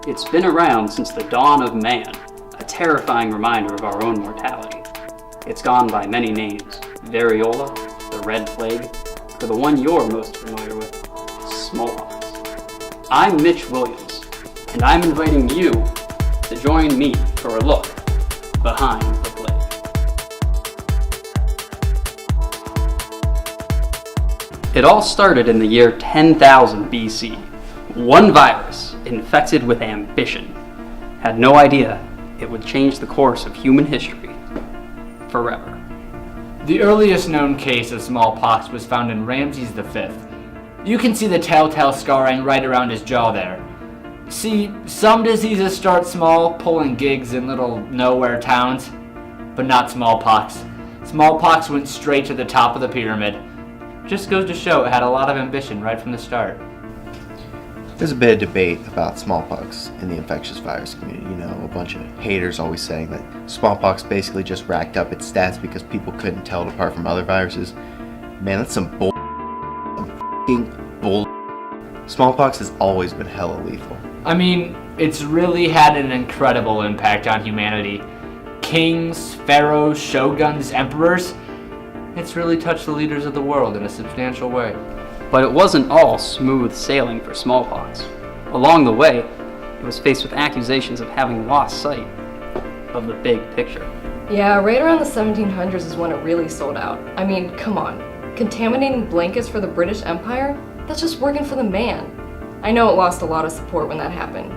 It's been around since the dawn of man, a terrifying reminder of our own mortality. It's gone by many names: variola, the red plague, or the one you're most familiar with, smallpox. I'm Mitch Williams, and I'm inviting you to join me for a look behind the plague. It all started in the year 10,000 BC. One virus, infected with ambition, had no idea it would change the course of human history forever. The earliest known case of smallpox was found in Ramses V. You can see the telltale scarring right around his jaw there. See, some diseases start small, pulling gigs in little nowhere towns, but not smallpox. Smallpox went straight to the top of the pyramid. Just goes to show it had a lot of ambition right from the start. There's a bit of debate about smallpox in the infectious virus community. You know, a bunch of haters always saying that smallpox basically just racked up its stats because people couldn't tell it apart from other viruses. Man, that's some bull. Some f***ing bull. Smallpox has always been hella lethal. I mean, it's really had an incredible impact on humanity. Kings, pharaohs, shoguns, emperors. It's really touched the leaders of the world in a substantial way. But it wasn't all smooth sailing for smallpox. Along the way, it was faced with accusations of having lost sight of the big picture. Yeah, right around the 1700s is when it really sold out. I mean, come on. Contaminating blankets for the British Empire? That's just working for the man. I know it lost a lot of support when that happened.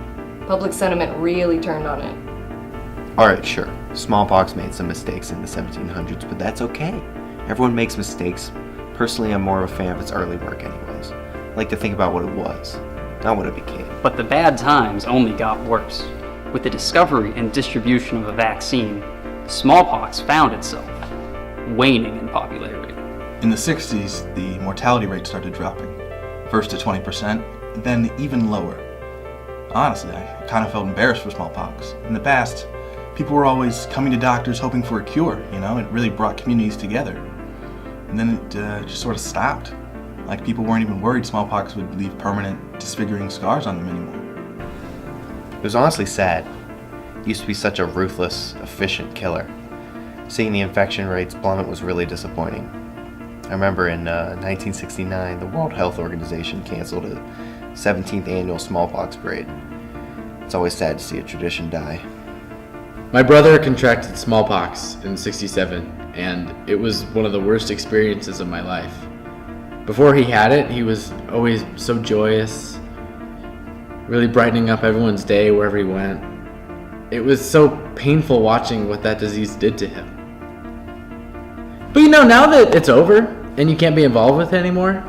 Public sentiment really turned on it. Alright, sure. Smallpox made some mistakes in the 1700s, but that's okay. Everyone makes mistakes. Personally, I'm more of a fan of its early work anyways. I like to think about what it was, not what it became. But the bad times only got worse. With the discovery and distribution of a vaccine, smallpox found itself waning in popularity. In the 60s, the mortality rate started dropping. First to 20%, then even lower. Honestly, I kind of felt embarrassed for smallpox. In the past, people were always coming to doctors hoping for a cure, you know? It really brought communities together. And then it just sort of stopped. Like people weren't even worried smallpox would leave permanent, disfiguring scars on them anymore. It was honestly sad. It used to be such a ruthless, efficient killer. Seeing the infection rates plummet was really disappointing. I remember in 1969, the World Health Organization canceled a 17th annual smallpox parade. It's always sad to see a tradition die. My brother contracted smallpox in '67, and it was one of the worst experiences of my life. Before he had it, he was always so joyous, really brightening up everyone's day wherever he went. It was so painful watching what that disease did to him. But you know, now that it's over and you can't be involved with it anymore,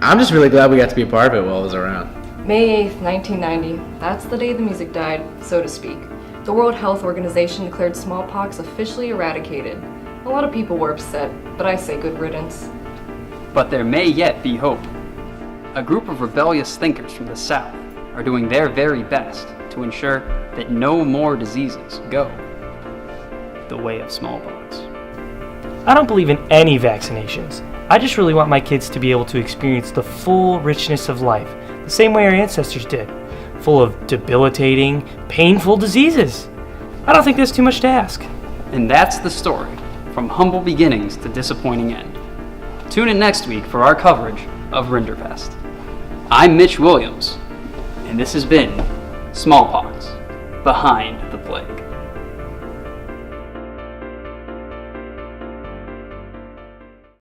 I'm just really glad we got to be a part of it while it was around. May 8th, 1990. That's the day the music died, so to speak. The World Health Organization declared smallpox officially eradicated. A lot of people were upset, but I say good riddance. But there may yet be hope. A group of rebellious thinkers from the South are doing their very best to ensure that no more diseases go the way of smallpox. I don't believe in any vaccinations. I just really want my kids to be able to experience the full richness of life, the same way our ancestors did, full of debilitating, painful diseases. I don't think that's too much to ask. And that's the story, from humble beginnings to disappointing end. Tune in next week for our coverage of Rinderpest. I'm Mitch Williams, and this has been Smallpox Behind the Plague.